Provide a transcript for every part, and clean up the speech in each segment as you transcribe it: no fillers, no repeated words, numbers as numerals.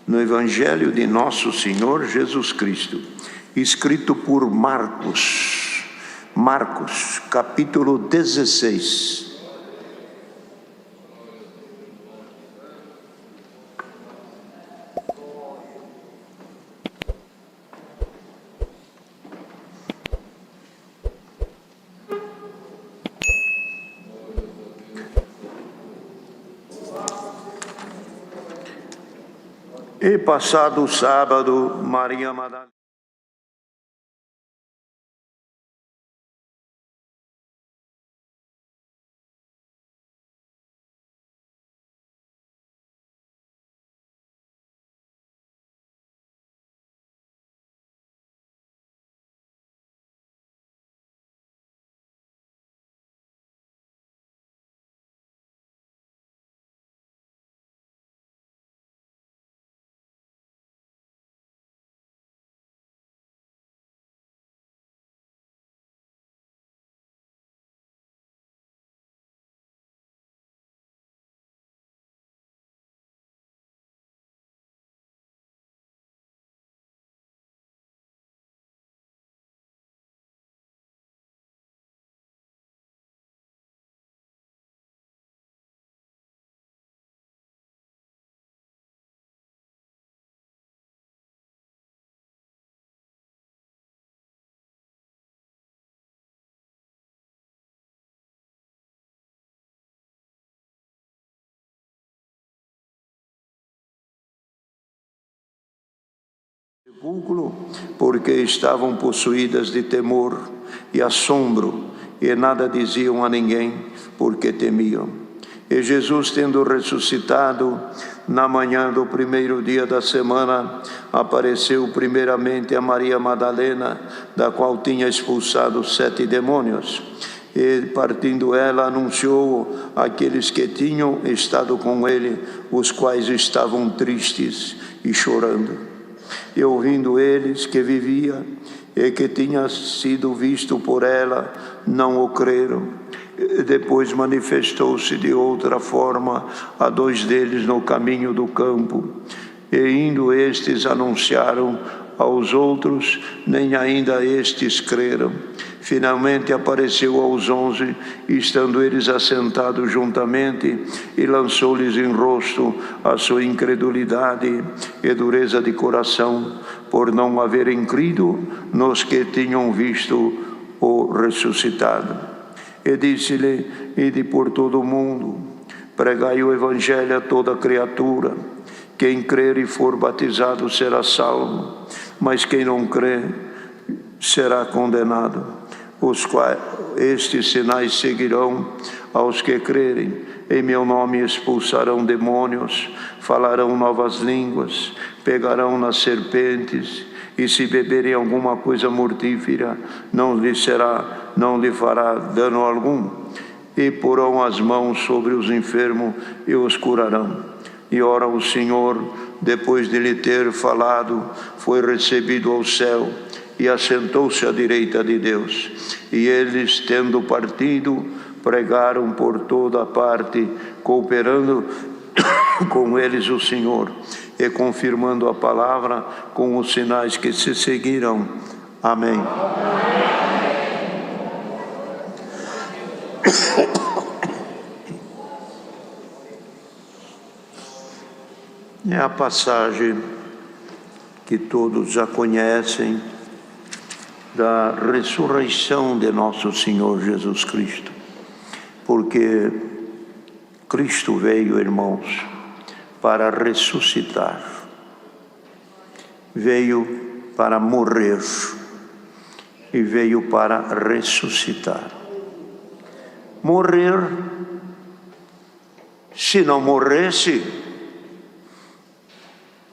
no Evangelho de Nosso Senhor Jesus Cristo, escrito por Marcos, capítulo 16. E passado o sábado, Maria Madalena sepulcro, porque estavam possuídas de temor e assombro, e nada diziam a ninguém, porque temiam. E Jesus, tendo ressuscitado, na manhã do primeiro dia da semana, apareceu primeiramente a Maria Madalena, da qual tinha expulsado 7 demônios. E partindo ela, anunciou àqueles que tinham estado com ele, os quais estavam tristes e chorando. E ouvindo eles que vivia e que tinha sido visto por ela, não o creram. E depois manifestou-se de outra forma a 2 deles no caminho do campo. E indo estes anunciaram aos outros, nem ainda estes creram. Finalmente apareceu aos 11, estando eles assentados juntamente, e lançou-lhes em rosto a sua incredulidade e dureza de coração, por não haverem crido nos que tinham visto o ressuscitado. E disse-lhe: ide por todo o mundo, pregai o Evangelho a toda criatura. Quem crer e for batizado será salvo, mas quem não crer será condenado. Estes sinais seguirão aos que crerem. Em meu nome expulsarão demônios, falarão novas línguas, pegarão nas serpentes, e se beberem alguma coisa mortífera, não lhe fará dano algum. E porão as mãos sobre os enfermos e os curarão. E ora o Senhor, depois de lhe ter falado, foi recebido ao céu e assentou-se à direita de Deus. E eles, tendo partido, pregaram por toda a parte, cooperando com eles o Senhor, e confirmando a palavra com os sinais que se seguiram. Amém. É a passagem que todos já conhecem, da ressurreição de nosso Senhor Jesus Cristo. Porque Cristo veio, irmãos, para ressuscitar. Veio para morrer e veio para ressuscitar. Morrer, se não morresse,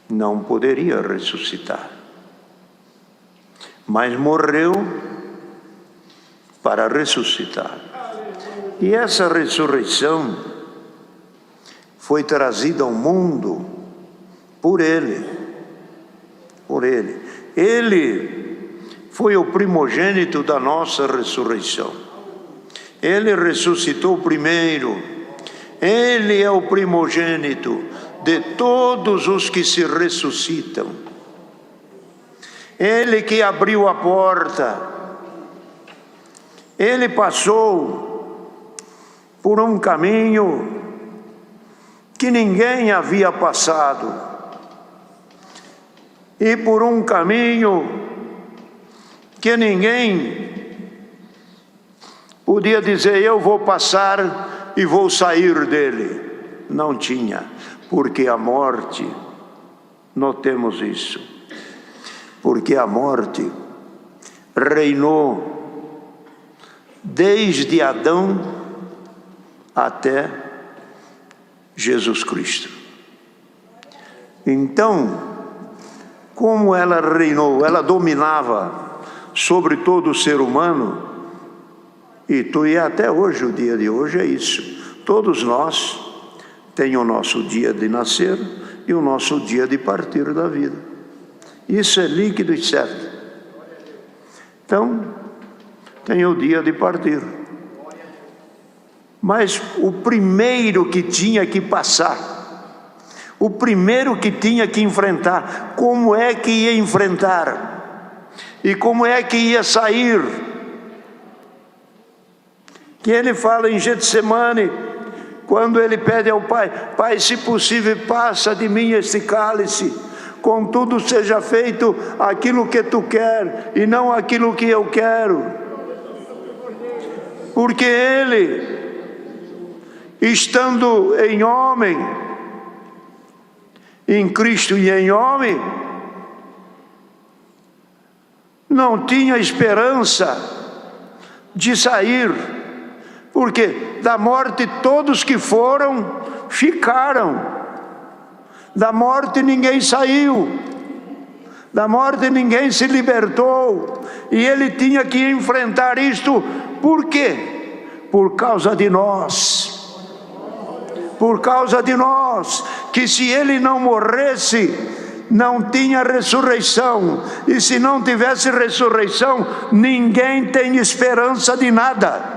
não poderia ressuscitar. Mas morreu para ressuscitar. E essa ressurreição foi trazida ao mundo por Ele. Por Ele. Ele foi o primogênito da nossa ressurreição. Ele ressuscitou primeiro. Ele é o primogênito de todos os que se ressuscitam. Ele que abriu a porta, ele passou por um caminho que ninguém havia passado, e por um caminho que ninguém podia dizer: eu vou passar e vou sair dele. Não tinha, porque a morte, notemos isso, porque a morte reinou desde Adão até Jesus Cristo. Então, como ela reinou, ela dominava sobre todo o ser humano, e até hoje, o dia de hoje é isso. Todos nós temos o nosso dia de nascer e o nosso dia de partir da vida. Isso é líquido e certo. Então, tem o dia de partir. Mas o primeiro que tinha que passar, o primeiro que tinha que enfrentar, como é que ia enfrentar? E como é que ia sair? Que ele fala em Getsemane, quando ele pede ao Pai: Pai, se possível, passa de mim este cálice, contudo seja feito aquilo que tu quer e não aquilo que eu quero. Porque ele, estando em homem, em Cristo e em homem, não tinha esperança de sair, porque da morte todos que foram, ficaram. Da morte ninguém saiu, da morte ninguém se libertou, e ele tinha que enfrentar isto. Por quê? Por causa de nós. Por causa de nós, que se ele não morresse, não tinha ressurreição, e se não tivesse ressurreição, ninguém tem esperança de nada.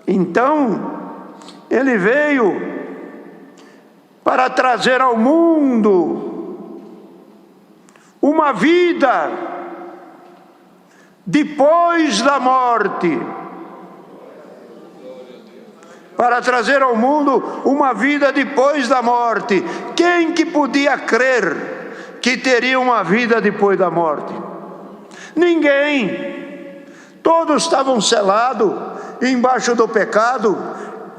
Então, ele veio para trazer ao mundo uma vida depois da morte. Para trazer ao mundo uma vida depois da morte. Quem que podia crer que teria uma vida depois da morte? Ninguém. Todos estavam selados embaixo do pecado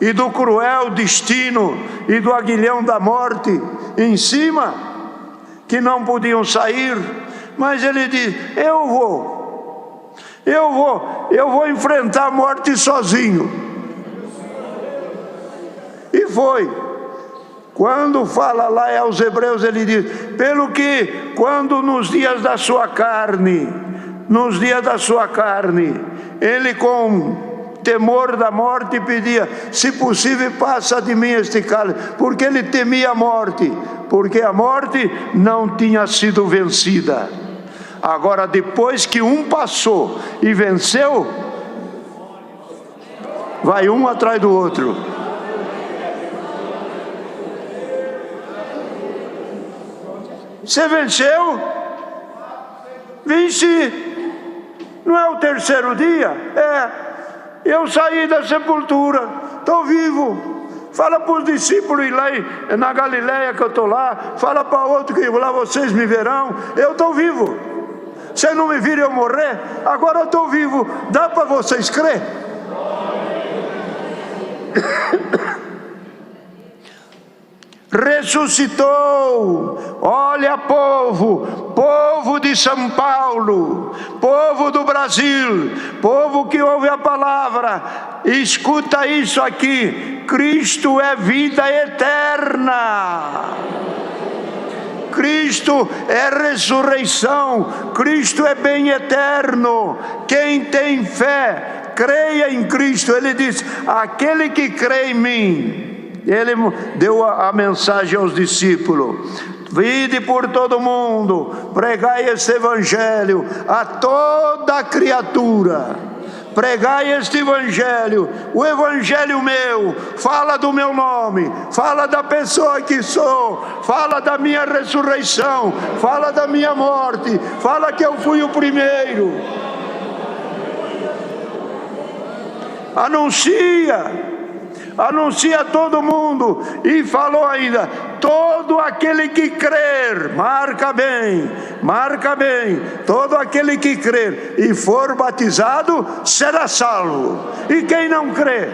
e do cruel destino e do aguilhão da morte em cima, que não podiam sair. Mas ele diz: eu vou enfrentar a morte sozinho. E foi. Quando fala lá aos Hebreus, ele diz: pelo que quando nos dias da sua carne, ele com temor da morte pedia: se possível, passa de mim este cálice, porque ele temia a morte, porque a morte não tinha sido vencida. Agora, depois que um passou e venceu, vai um atrás do outro. Você venceu? Venci. Não é o terceiro dia? É. Eu saí da sepultura, estou vivo. Fala para os discípulos ir lá na Galileia que eu estou lá. Fala para outro que lá vocês me verão. Eu estou vivo. Vocês não me viram eu morrer? Agora eu estou vivo. Dá para vocês crer? Ressuscitou. Olha, povo de São Paulo, povo do Brasil, povo que ouve a palavra, escuta isso aqui: Cristo é vida eterna, Cristo é ressurreição, Cristo é bem eterno. Quem tem fé, creia em Cristo. Ele diz: aquele que crê em mim. Ele deu a mensagem aos discípulos: vide por todo mundo, pregai esse evangelho a toda criatura. Pregai este evangelho, o evangelho meu, fala do meu nome, fala da pessoa que sou, fala da minha ressurreição, fala da minha morte, fala que eu fui o primeiro. Anuncia a todo mundo. E falou ainda: todo aquele que crer, marca bem, todo aquele que crer e for batizado será salvo. E quem não crê?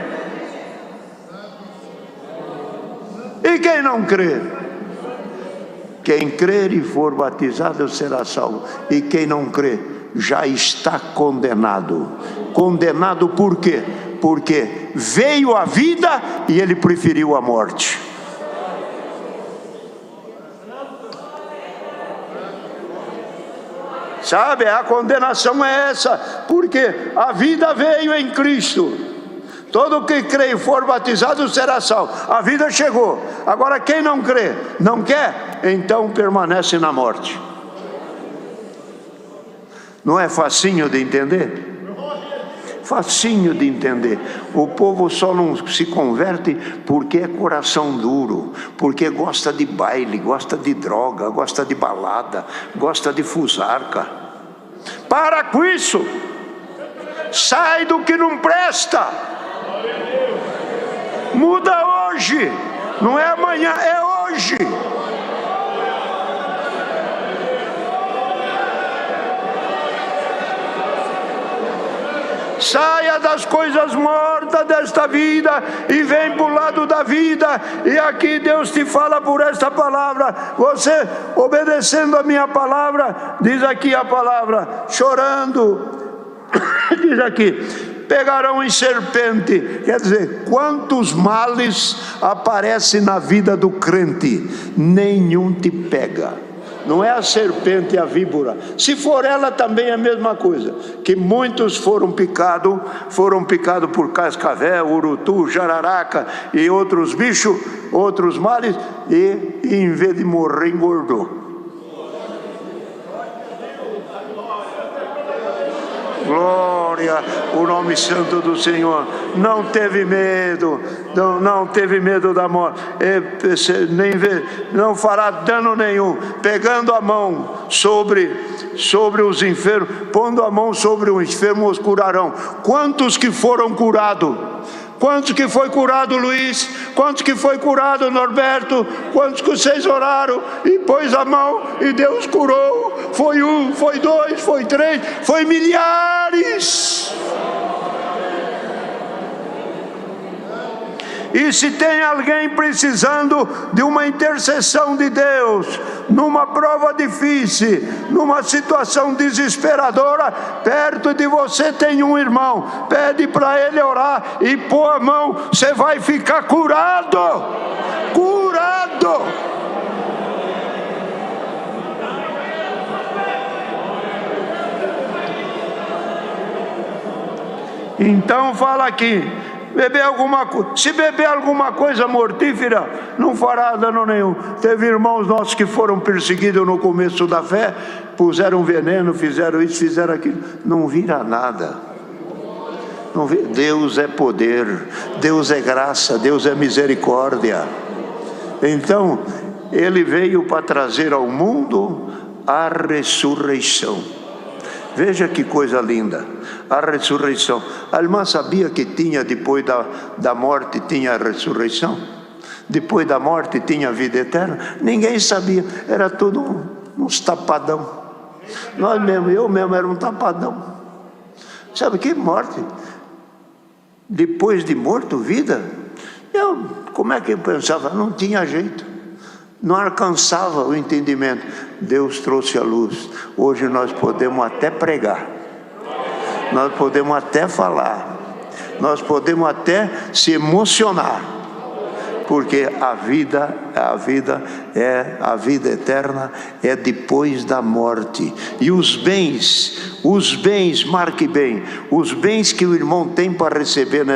Quem crer e for batizado será salvo. E quem não crê já está condenado. Condenado por quê? Porque veio a vida e ele preferiu a morte. Sabe, a condenação é essa, porque a vida veio em Cristo. Todo que crê e for batizado será salvo. A vida chegou. Agora quem não crê, não quer, então permanece na morte. Não é facinho de entender? Facinho de entender. O povo só não se converte porque é coração duro, porque gosta de baile, gosta de droga, gosta de balada, gosta de fusarca. Para com isso. Sai do que não presta. Muda hoje. Não é amanhã, é hoje. Saia das coisas mortas desta vida e vem para o lado da vida. E aqui Deus te fala por esta palavra. Você obedecendo a minha palavra, diz aqui a palavra, chorando, diz aqui, pegarão em serpente. Quer dizer, quantos males aparecem na vida do crente, nenhum te pega. Não é a serpente e a víbora. Se for ela também é a mesma coisa. Que muitos foram picados por cascavel, urutu, jararaca e outros bichos, outros males, e em vez de morrer, engordou. Glória o nome santo do Senhor. Não teve medo, não teve medo da morte, não fará dano nenhum. Pegando a mão sobre os enfermos, pondo a mão sobre os enfermos, os curarão. Quantos que foram curados? Quantos que foi curado, Luiz? Quantos que foi curado, Norberto? Quantos que vocês oraram e pôs a mão e Deus curou? Foi um, foi dois, foi três, foi milhares. E se tem alguém precisando de uma intercessão de Deus, numa prova difícil, numa situação desesperadora, perto de você tem um irmão, pede para ele orar e pôr a mão, você vai ficar curado. Curado. Então fala aqui, se beber alguma coisa mortífera, não fará dano nenhum. Teve irmãos nossos que foram perseguidos no começo da fé, puseram veneno, fizeram isso, fizeram aquilo, não vira nada. Não vira. Deus é poder, Deus é graça, Deus é misericórdia. Então ele veio para trazer ao mundo a ressurreição. Veja que coisa linda, a ressurreição. A irmã sabia que tinha, depois da morte, tinha a ressurreição? Depois da morte tinha a vida eterna? Ninguém sabia, era tudo uns tapadão. Eu mesmo era um tapadão. Sabe que morte? Depois de morto, vida? Como é que eu pensava? Não tinha jeito. Não alcançava o entendimento. Deus trouxe a luz. Hoje nós podemos até pregar, nós podemos até falar, nós podemos até se emocionar, porque a vida eterna é depois da morte. E os bens, marque bem, os bens que o irmão tem para receber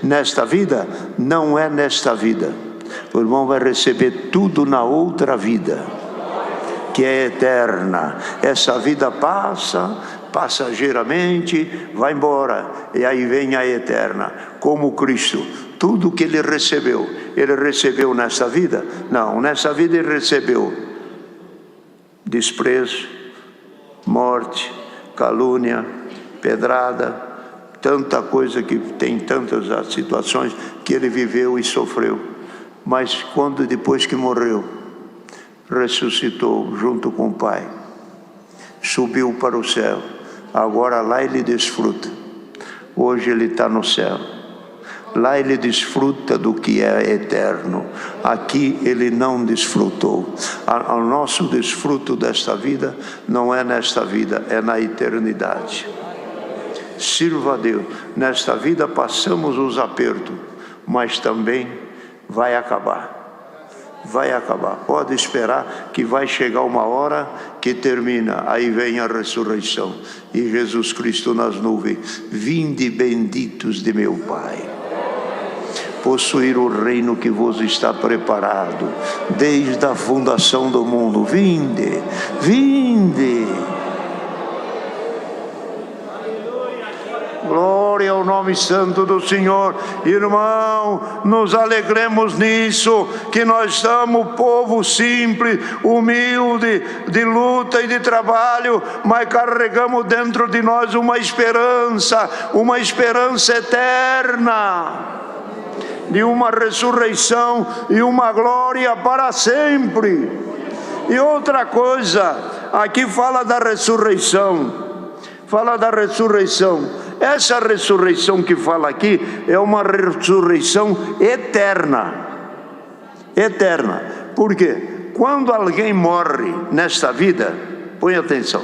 nesta vida, não é nesta vida. O irmão vai receber tudo na outra vida, que é eterna. Essa vida passa, passageiramente, vai embora, e aí vem a eterna, como Cristo. Tudo que ele recebeu nessa vida? Não, nessa vida ele recebeu desprezo, morte, calúnia, pedrada, tanta coisa que tem tantas situações que ele viveu e sofreu. Mas depois que morreu, ressuscitou junto com o Pai, subiu para o céu, agora lá ele desfruta. Hoje ele está no céu, lá ele desfruta do que é eterno. Aqui ele não desfrutou. O nosso desfruto desta vida não é nesta vida, é na eternidade. Sirva a Deus. Nesta vida passamos os apertos, mas também vai acabar. Vai acabar. Pode esperar que vai chegar uma hora que termina. Aí vem a ressurreição. E Jesus Cristo nas nuvens. Vinde benditos de meu Pai, possuir o reino que vos está preparado desde a fundação do mundo. Vinde, vinde. Glória ao nome santo do Senhor. Irmão, nos alegremos nisso, que nós somos povo simples, humilde, de luta e de trabalho, mas carregamos dentro de nós uma esperança eterna, de uma ressurreição e uma glória para sempre. E outra coisa, aqui fala da ressurreição. Essa ressurreição que fala aqui é uma ressurreição eterna. Eterna. Por quê? Quando alguém morre nesta vida, põe atenção,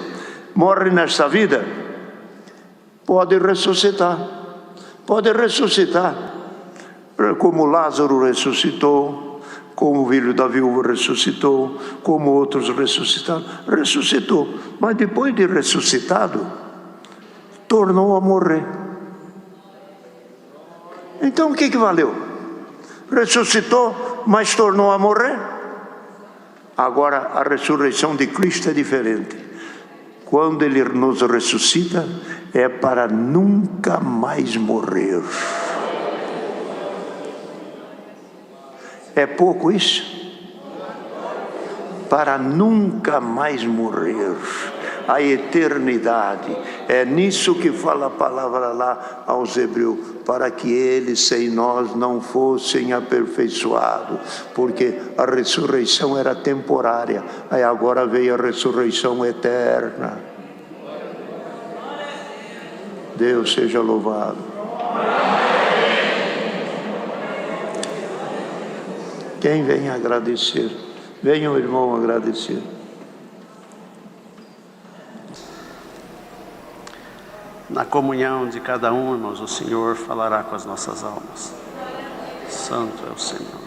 morre nesta vida, pode ressuscitar. Como Lázaro ressuscitou, como o filho da viúva ressuscitou, como outros ressuscitaram. Ressuscitou. Mas depois de ressuscitado, tornou a morrer. Então o que valeu? Ressuscitou, mas tornou a morrer. Agora a ressurreição de Cristo é diferente. Quando ele nos ressuscita, é para nunca mais morrer. É pouco isso? Para nunca mais morrer. A eternidade. É nisso que fala a palavra lá aos Hebreus, para que eles sem nós não fossem aperfeiçoados, porque a ressurreição era temporária, aí agora veio a ressurreição eterna. Deus seja louvado. Quem vem agradecer? Venha o irmão agradecer. Na comunhão de cada um, irmãos, o Senhor falará com as nossas almas. Santo é o Senhor.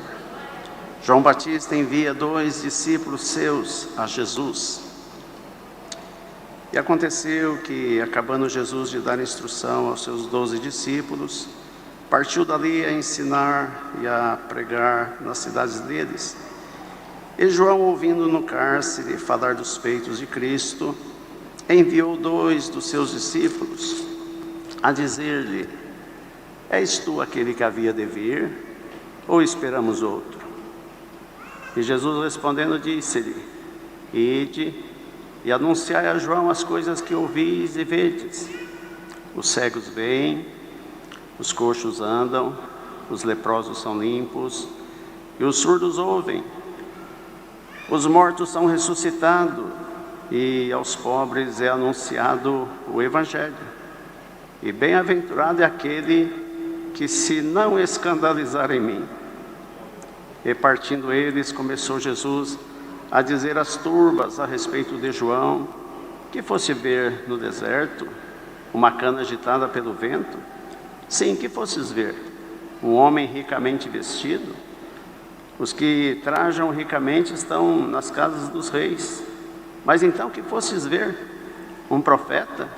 João Batista envia 2 discípulos seus a Jesus. E aconteceu que, acabando Jesus de dar instrução aos seus 12 discípulos, partiu dali a ensinar e a pregar nas cidades deles. E João, ouvindo no cárcere falar dos feitos de Cristo, enviou 2 dos seus discípulos a dizer-lhe: és tu aquele que havia de vir, ou esperamos outro? E Jesus respondendo disse-lhe: ide e anunciai a João as coisas que ouvis e vedes. Os cegos veem, os coxos andam, os leprosos são limpos, e os surdos ouvem. Os mortos são ressuscitados, e aos pobres é anunciado o Evangelho. E bem-aventurado é aquele que se não escandalizar em mim. E partindo eles, começou Jesus a dizer às turbas a respeito de João, que fosse ver no deserto uma cana agitada pelo vento. Sim, que fosses ver um homem ricamente vestido. Os que trajam ricamente estão nas casas dos reis. Mas então que fosses ver um profeta?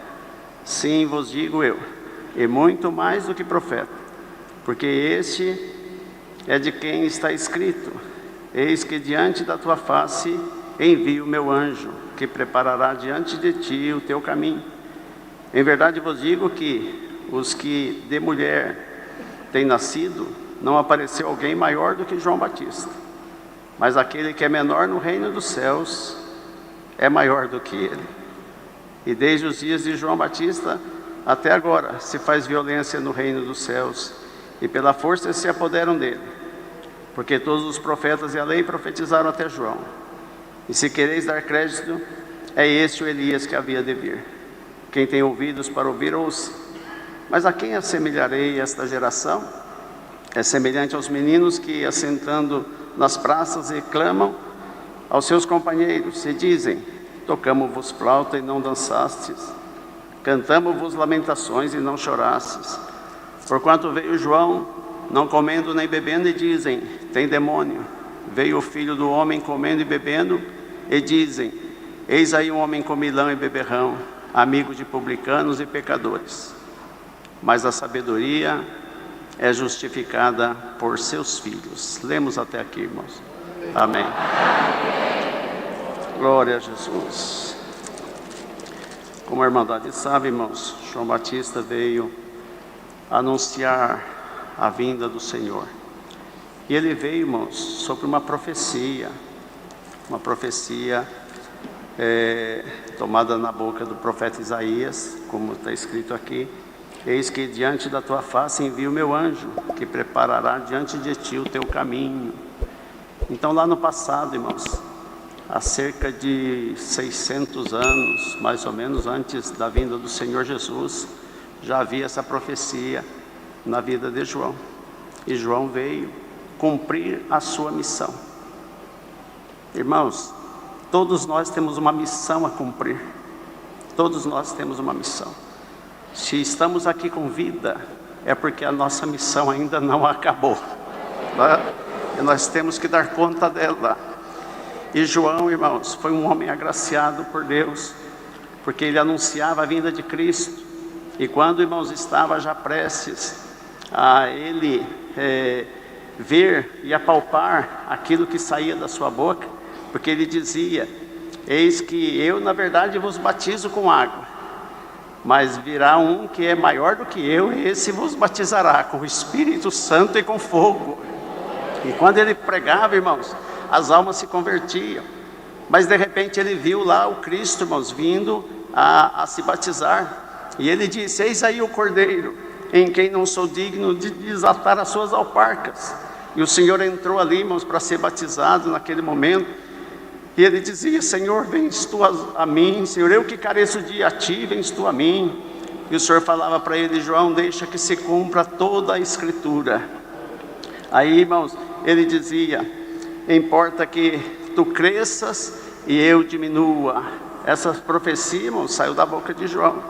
Sim, vos digo eu, e muito mais do que profeta, porque este é de quem está escrito: eis que diante da tua face envio o meu anjo, que preparará diante de ti o teu caminho. Em verdade vos digo que os que de mulher têm nascido, não apareceu alguém maior do que João Batista. Mas aquele que é menor no reino dos céus é maior do que ele. E desde os dias de João Batista até agora se faz violência no reino dos céus, e pela força se apoderam dele. Porque todos os profetas e a lei profetizaram até João. E se quereis dar crédito, é este o Elias que havia de vir. Quem tem ouvidos para ouvir, ouça. Mas a quem assemelharei esta geração? É semelhante aos meninos que, assentando nas praças, reclamam aos seus companheiros, e dizem: tocamo-vos flauta e não dançastes, cantamo-vos lamentações e não chorastes. Porquanto veio João, não comendo nem bebendo, e dizem: tem demônio. Veio o Filho do Homem comendo e bebendo, e dizem: eis aí um homem comilão e beberrão, amigo de publicanos e pecadores. Mas a sabedoria é justificada por seus filhos. Lemos até aqui, irmãos. Amém. Glória a Jesus. Como a Irmandade sabe, irmãos, João Batista veio anunciar a vinda do Senhor. E ele veio, irmãos, sobre uma profecia tomada na boca do profeta Isaías, como está escrito aqui: eis que diante da tua face envio o meu anjo, que preparará diante de ti o teu caminho. Então, lá no passado, irmãos, há cerca de 600 anos, mais ou menos, antes da vinda do Senhor Jesus, já havia essa profecia na vida de João. E João veio cumprir a sua missão. Irmãos, todos nós temos uma missão a cumprir. Todos nós temos uma missão. Se estamos aqui com vida, é porque a nossa missão ainda não acabou, né? E nós temos que dar conta dela. E João, irmãos, foi um homem agraciado por Deus, porque ele anunciava a vinda de Cristo. E quando, irmãos, estava já prestes a ele ver e apalpar aquilo que saía da sua boca, porque ele dizia: eis que eu, na verdade, vos batizo com água, mas virá um que é maior do que eu, e esse vos batizará com o Espírito Santo e com fogo. E quando ele pregava, irmãos, as almas se convertiam. Mas de repente ele viu lá o Cristo, irmãos, vindo a se batizar. E ele disse: eis aí o Cordeiro, em quem não sou digno de desatar as suas alparcas. E o Senhor entrou ali, irmãos, para ser batizado naquele momento. E ele dizia: Senhor, vens tu a mim, Senhor, eu que careço de ti, vens tu a mim. E o Senhor falava para ele: João, deixa que se cumpra toda a Escritura. Aí, irmãos, ele dizia: importa que tu cresças e eu diminua. Essa profecia, irmãos, saiu da boca de João.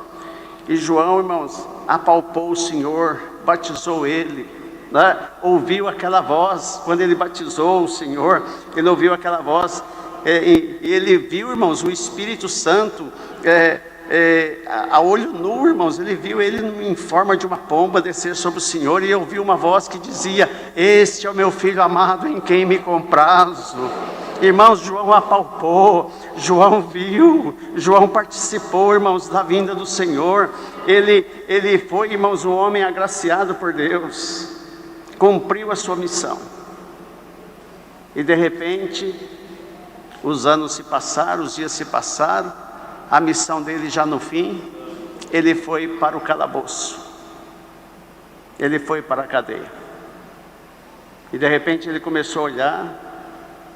E João, irmãos, apalpou o Senhor, batizou ele, né? Ouviu aquela voz. Quando ele batizou o Senhor, ele ouviu aquela voz. Ele viu, irmãos, o Espírito Santo a olho nu, irmãos. Ele viu ele em forma de uma pomba descer sobre o Senhor, e ouviu uma voz que dizia: este é o meu Filho amado, em quem me comprazo. Irmãos, João apalpou, João viu, João participou, irmãos, da vinda do Senhor. Ele foi, irmãos, um homem agraciado por Deus, cumpriu a sua missão. E de repente, os anos se passaram, os dias se passaram, a missão dele já no fim, ele foi para o calabouço, ele foi para a cadeia. E de repente ele começou a olhar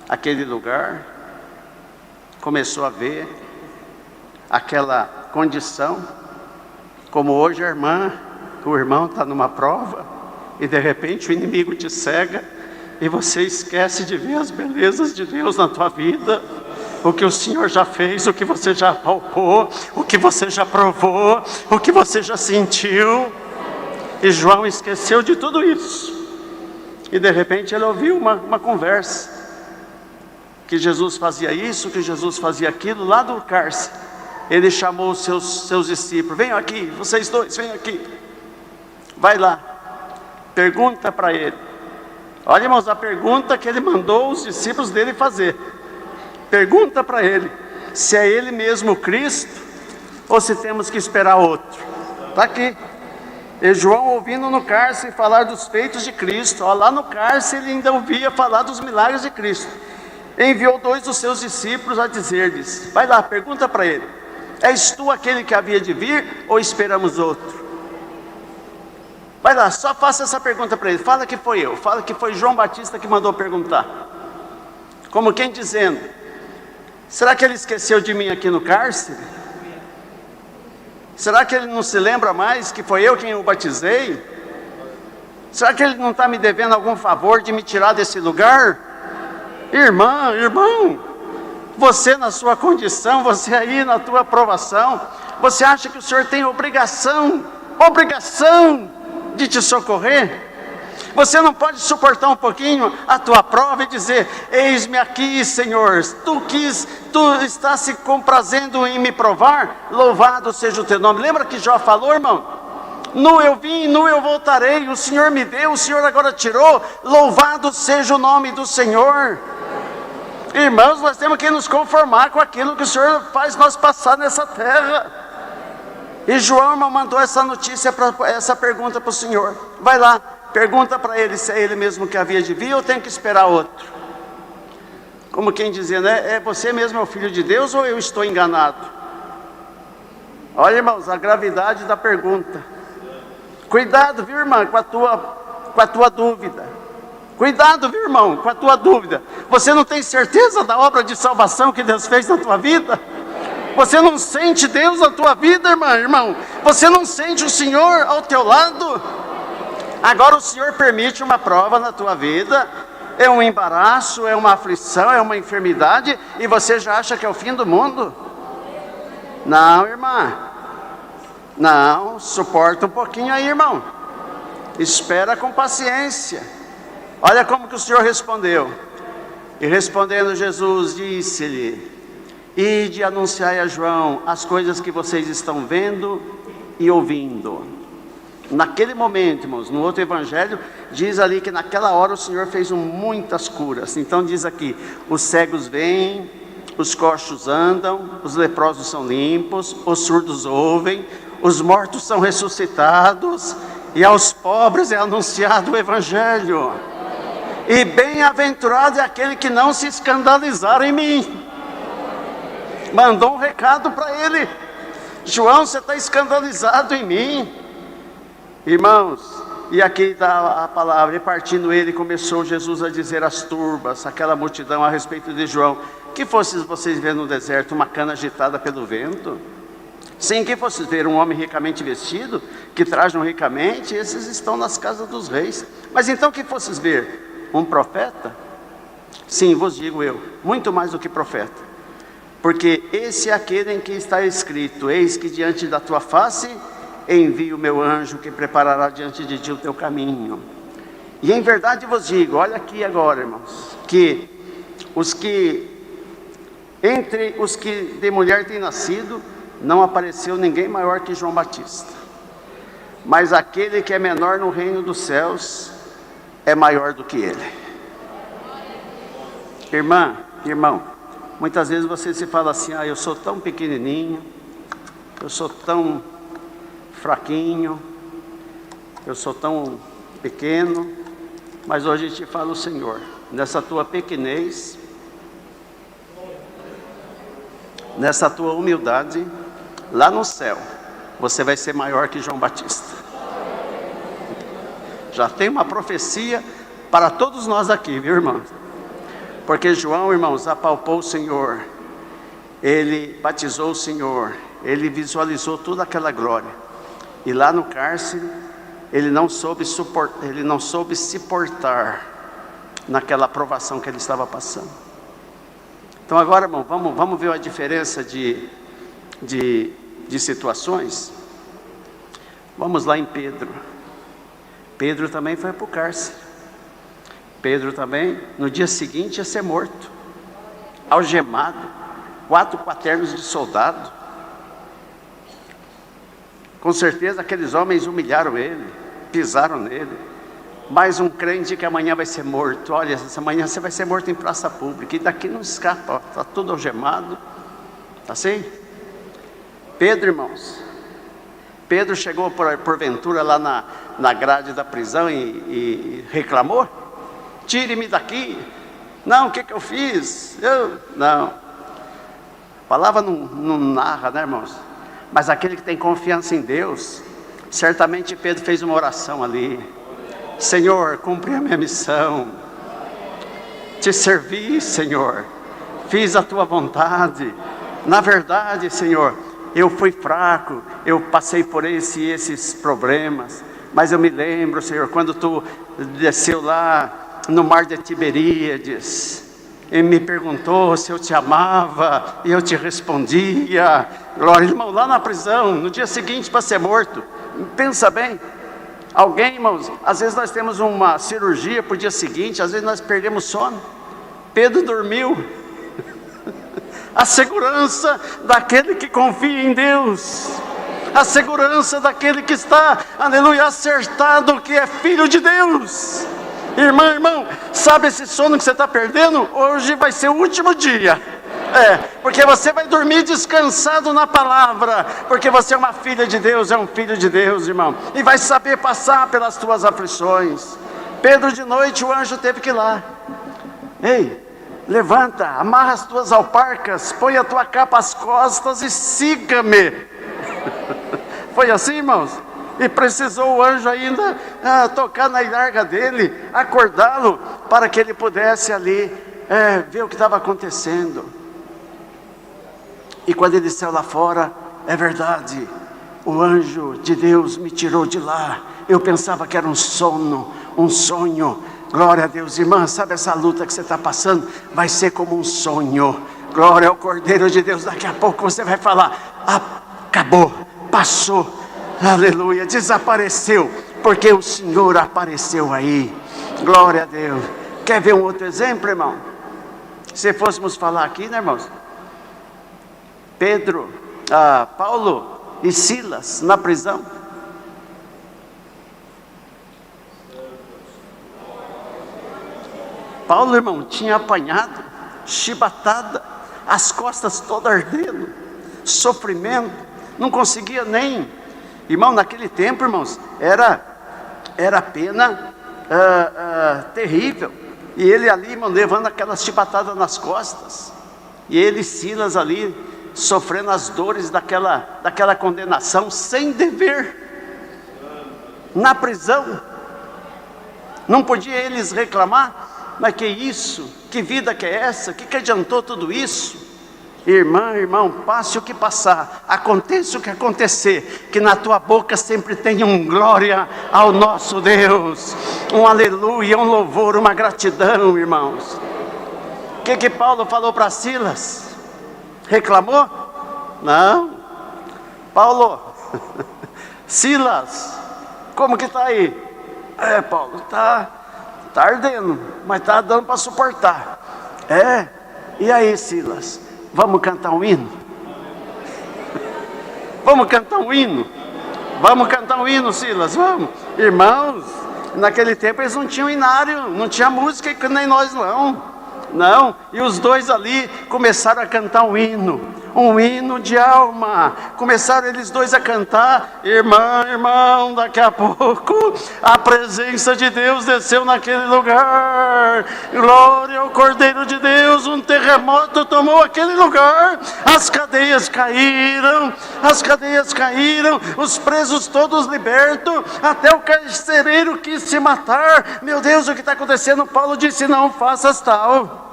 aquele lugar, começou a ver aquela condição, como hoje a irmã, o irmão está numa prova, e de repente o inimigo te cega, e você esquece de ver as belezas de Deus na tua vida, o que o Senhor já fez, o que você já palpou, o que você já provou, o que você já sentiu. E João esqueceu de tudo isso. E de repente ele ouviu uma conversa, que Jesus fazia isso, que Jesus fazia aquilo, lá do cárcere. Ele chamou os seus discípulos: venham aqui, vocês dois, venham aqui. Vai lá, pergunta para ele. Olha, irmãos, a pergunta que ele mandou os discípulos dele fazer. Pergunta para ele se é ele mesmo o Cristo, ou se temos que esperar outro. Está aqui. E João ouvindo no cárcere falar dos feitos de Cristo. Ó, lá no cárcere ele ainda ouvia falar dos milagres de Cristo. Enviou 2 dos seus discípulos a dizer-lhes: vai lá, pergunta para ele: és tu aquele que havia de vir, ou esperamos outro? Vai lá, só faça essa pergunta para ele. Fala que foi eu, fala que foi João Batista que mandou perguntar. Como quem dizendo: será que ele esqueceu de mim aqui no cárcere? Será que ele não se lembra mais que foi eu quem o batizei? Será que ele não está me devendo algum favor de me tirar desse lugar? Irmão, você na sua condição, você aí na tua aprovação, você acha que o Senhor tem obrigação de te socorrer? Você não pode suportar um pouquinho a tua prova e dizer: eis-me aqui, Senhor, tu estás se comprazendo em me provar, louvado seja o teu nome. Lembra que Jó falou, irmão? Nu eu vim, nu eu voltarei, o Senhor me deu, o Senhor agora tirou, louvado seja o nome do Senhor. Irmãos, nós temos que nos conformar com aquilo que o Senhor faz nós passar nessa terra. E João, irmão, mandou essa notícia, essa pergunta para o Senhor: vai lá, pergunta para ele se é ele mesmo que havia de vir ou tem que esperar outro. Como quem dizendo: é você mesmo é o Filho de Deus ou eu estou enganado? Olha, irmãos, a gravidade da pergunta. Cuidado, viu, irmã, com a tua dúvida. Cuidado, viu, irmão, com a tua dúvida. Você não tem certeza da obra de salvação que Deus fez na tua vida? Você não sente Deus na tua vida, irmão? Você não sente o Senhor ao teu lado? Agora o Senhor permite uma prova na tua vida, é um embaraço, é uma aflição, é uma enfermidade, e você já acha que é o fim do mundo? Não, irmã. Não, suporta um pouquinho aí, irmão. Espera com paciência. Olha como que o Senhor respondeu. E respondendo Jesus, disse-lhe: ide anunciai a João as coisas que vocês estão vendo e ouvindo. Naquele momento, irmãos, no outro evangelho, diz ali que naquela hora o Senhor fez muitas curas. Então diz aqui: os cegos veem, os coxos andam, os leprosos são limpos, os surdos ouvem, os mortos são ressuscitados, e aos pobres é anunciado o evangelho. E bem-aventurado é aquele que não se escandalizar em mim. Mandou um recado para ele: João, você está escandalizado em mim? Irmãos, e aqui está a palavra: e partindo ele, começou Jesus a dizer às turbas, aquela multidão, a respeito de João: que fosses vocês ver no deserto uma cana agitada pelo vento? Sim, que fosses ver um homem ricamente vestido, que trajam ricamente, esses estão nas casas dos reis. Mas então que fosses ver um profeta? Sim, vos digo eu, muito mais do que profeta. Porque esse é aquele em que está escrito: eis que diante da tua face envio o meu anjo, que preparará diante de ti o teu caminho. E em verdade vos digo, olha aqui agora, irmãos, que entre os que de mulher têm nascido, não apareceu ninguém maior que João Batista. Mas aquele que é menor no reino dos céus é maior do que ele. Irmão, muitas vezes você se fala assim: eu sou tão pequenininho, eu sou tão fraquinho, eu sou tão pequeno. Mas hoje te fala o Senhor: nessa tua pequenez, nessa tua humildade, lá no céu, você vai ser maior que João Batista. Já tem uma profecia para todos nós aqui, viu, irmãos? Porque João, irmãos, apalpou o Senhor, ele batizou o Senhor, ele visualizou toda aquela glória. E lá no cárcere, ele não soube se portar naquela provação que ele estava passando. Então agora, irmão, vamos ver a diferença de situações. Vamos lá em Pedro. Pedro também foi para o cárcere. Pedro também, no dia seguinte, ia ser morto, algemado, 4 quaternos de soldado. Com certeza aqueles homens humilharam ele, pisaram nele. Mais um crente que amanhã vai ser morto. Olha, essa manhã você vai ser morto em praça pública, e daqui não escapa, está tudo algemado, tá assim? Pedro, irmãos, Pedro chegou porventura lá na grade da prisão e reclamou: tire-me daqui. Não, o que eu fiz? Não. A palavra não narra, né, irmãos? Mas aquele que tem confiança em Deus, certamente Pedro fez uma oração ali: Senhor, cumpri a minha missão, te servi, Senhor, fiz a tua vontade. Na verdade, Senhor, eu fui fraco, eu passei por esses problemas, mas eu me lembro, Senhor, quando tu desceu lá no mar de Tiberíades e me perguntou se eu te amava, e eu te respondia. Glória, irmão, lá na prisão, no dia seguinte para ser morto. Pensa bem, alguém, irmãos, às vezes nós temos uma cirurgia para o dia seguinte, às vezes nós perdemos sono. Pedro dormiu. A segurança daquele que confia em Deus, a segurança daquele que está, aleluia, acertado que é filho de Deus. Irmão, sabe esse sono que você está perdendo? Hoje vai ser o último dia. Porque você vai dormir descansado na palavra, porque você é uma filha de Deus, é um filho de Deus, irmão, e vai saber passar pelas tuas aflições. Pedro, de noite, o anjo teve que ir lá: ei, levanta, amarra as tuas alparcas, põe a tua capa às costas e siga-me. Foi assim, irmãos? E precisou o anjo ainda tocar na ilharga dele, acordá-lo, para que ele pudesse ali ver o que estava acontecendo. E quando ele saiu lá fora, é verdade, o anjo de Deus me tirou de lá. Eu pensava que era um sono, um sonho. Glória a Deus, irmã, sabe essa luta que você está passando? Vai ser como um sonho. Glória ao Cordeiro de Deus. Daqui a pouco você vai falar: acabou, passou, aleluia, desapareceu, porque o Senhor apareceu aí. Glória a Deus. Quer ver um outro exemplo, irmão? Se fôssemos falar aqui, né, irmãos? Paulo e Silas na prisão. Paulo, irmão, tinha apanhado, chibatada, as costas todas ardendo, sofrimento, não conseguia nem, irmão, naquele tempo, irmãos, era pena terrível, e ele ali, irmão, levando aquelas chibatadas nas costas, e ele, Silas ali, sofrendo as dores daquela condenação, sem dever, na prisão. Não podia eles reclamar: mas que isso? Que vida que é essa? Que adiantou tudo isso? Irmão, passe o que passar, aconteça o que acontecer, que na tua boca sempre tenha um glória ao nosso Deus, um aleluia, um louvor, uma gratidão, irmãos. O que Paulo falou para Silas? Reclamou? Não. Paulo, Silas, como que está aí? Paulo, está ardendo, mas está dando para suportar. E aí, Silas, vamos cantar um hino? Vamos cantar um hino? Vamos cantar um hino, Silas, vamos. Irmãos, naquele tempo eles não tinham hinário, não tinha música, que nem nós não, e os dois ali começaram a cantar um hino de alma. Começaram eles dois a cantar: irmão, daqui a pouco a presença de Deus desceu naquele lugar. Glória ao Cordeiro de Deus. Um terremoto tomou aquele lugar. As cadeias caíram, os presos todos libertos, até o carcereiro quis se matar. Meu Deus, o que está acontecendo? Paulo disse: não faças tal.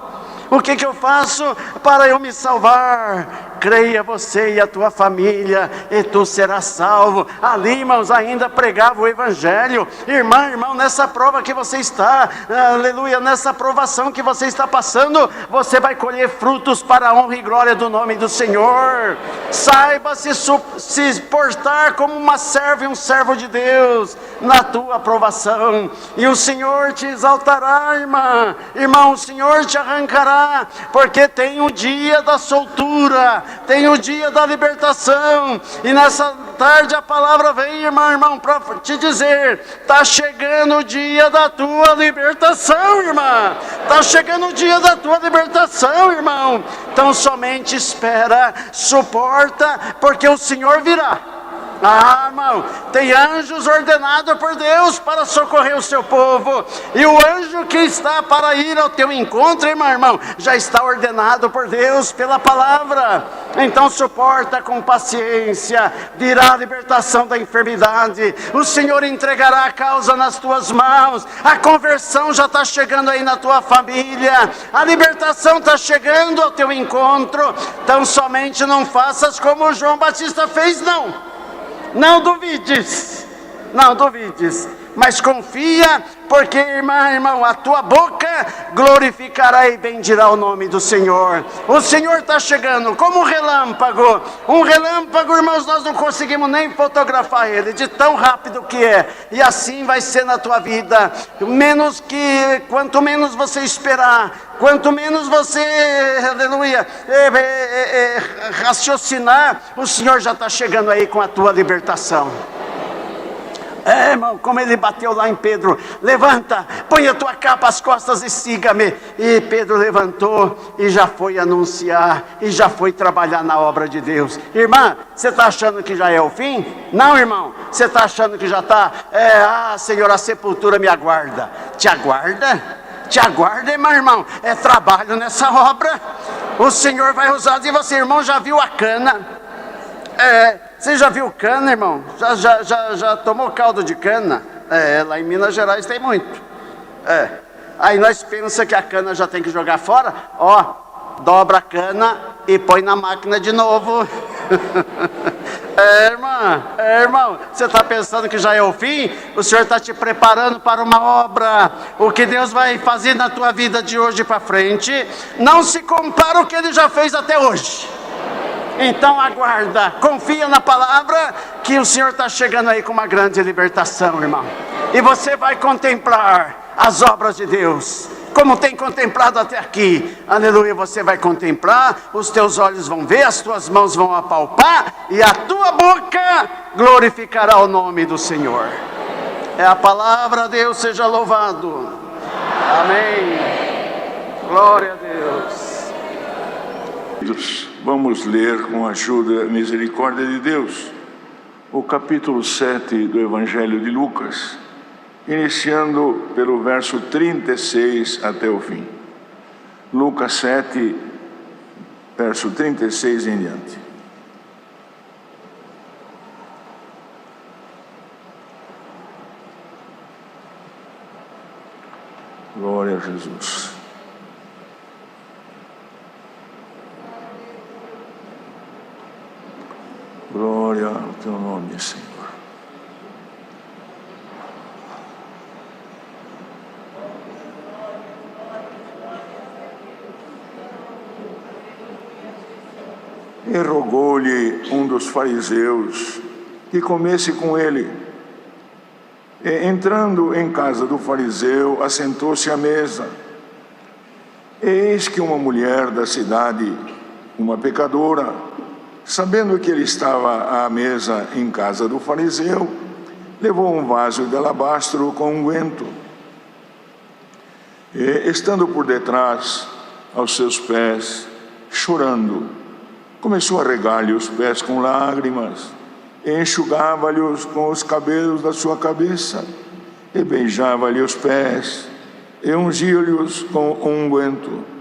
O que eu faço para eu me salvar? Creia você e a tua família, e tu serás salvo. Ali, irmãos, ainda pregava o Evangelho. Irmão, nessa prova que você está, aleluia, nessa provação que você está passando, você vai colher frutos para a honra e glória do nome do Senhor. Saiba se portar como uma serva e um servo de Deus na tua provação, e o Senhor te exaltará, irmão, o Senhor te arrancará, porque tem o dia da soltura, tem o dia da libertação. E nessa tarde a palavra vem, irmão, para te dizer: está chegando o dia da tua libertação, irmã. Está chegando o dia da tua libertação, irmão. Então somente espera, suporta, porque o Senhor virá. Ah, irmão, tem anjos ordenados por Deus para socorrer o seu povo. E o anjo que está para ir ao teu encontro, irmão, já está ordenado por Deus pela palavra. Então suporta com paciência, virá a libertação da enfermidade. O Senhor entregará a causa nas tuas mãos. A conversão já está chegando aí na tua família. A libertação está chegando ao teu encontro. Então somente não faças como João Batista fez, não. Não duvides, não duvides, mas confia, porque, irmão, a tua boca glorificará e bendirá o nome do Senhor. O Senhor está chegando como um relâmpago, irmãos, nós não conseguimos nem fotografar ele, de tão rápido que é, e assim vai ser na tua vida. Quanto menos você esperar, quanto menos você, aleluia, raciocinar, o Senhor já está chegando aí com a tua libertação. Irmão, como ele bateu lá em Pedro: levanta, põe a tua capa às costas e siga-me. E Pedro levantou e já foi anunciar, e já foi trabalhar na obra de Deus. Irmã, você está achando que já é o fim? Não, irmão, você está achando que já está, Senhor, a sepultura me aguarda. Te aguarda? Te aguarda, irmão, é trabalho nessa obra. O Senhor vai usar de você. Irmão, já viu a cana? Você já viu cana, irmão? Já tomou caldo de cana? Lá em Minas Gerais tem muito. Aí nós pensamos que a cana já tem que jogar fora. Dobra a cana e põe na máquina de novo. Irmão, você está pensando que já é o fim? O Senhor está te preparando para uma obra. O que Deus vai fazer na tua vida de hoje para frente não se compara ao que Ele já fez até hoje. Então aguarda, confia na palavra, que o Senhor está chegando aí com uma grande libertação, irmão. E você vai contemplar as obras de Deus, como tem contemplado até aqui. Aleluia, você vai contemplar, os teus olhos vão ver, as tuas mãos vão apalpar, e a tua boca glorificará o nome do Senhor. É a palavra, Deus seja louvado. Amém. Glória a Deus. Vamos ler, com a ajuda e misericórdia de Deus, o capítulo 7 do Evangelho de Lucas, iniciando pelo verso 36 até o fim. Lucas 7, verso 36 em diante. Glória a Jesus. Glória ao teu nome, Senhor. E rogou-lhe um dos fariseus que comesse com ele. E, entrando em casa do fariseu, assentou-se à mesa. Eis que uma mulher da cidade, uma pecadora, sabendo que ele estava à mesa em casa do fariseu, levou um vaso de alabastro com unguento. E, estando por detrás aos seus pés, chorando, começou a regar-lhe os pés com lágrimas, e enxugava-lhes com os cabelos da sua cabeça, e beijava-lhe os pés, e ungia-lhes com unguento.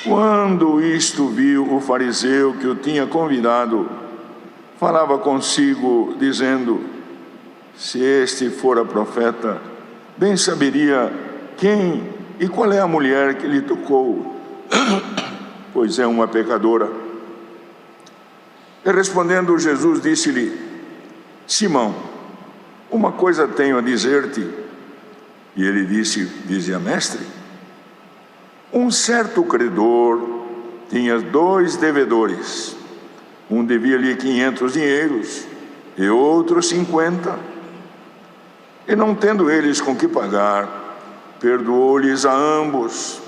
Quando isto viu o fariseu que o tinha convidado, falava consigo, dizendo: se este fora profeta, bem saberia quem e qual é a mulher que lhe tocou, pois é uma pecadora. E respondendo Jesus, disse-lhe: Simão, uma coisa tenho a dizer-te. E ele dizia: mestre, um certo credor tinha 2 devedores. Um devia-lhe 500 dinheiros e outro 50. E não tendo eles com que pagar, perdoou-lhes a ambos.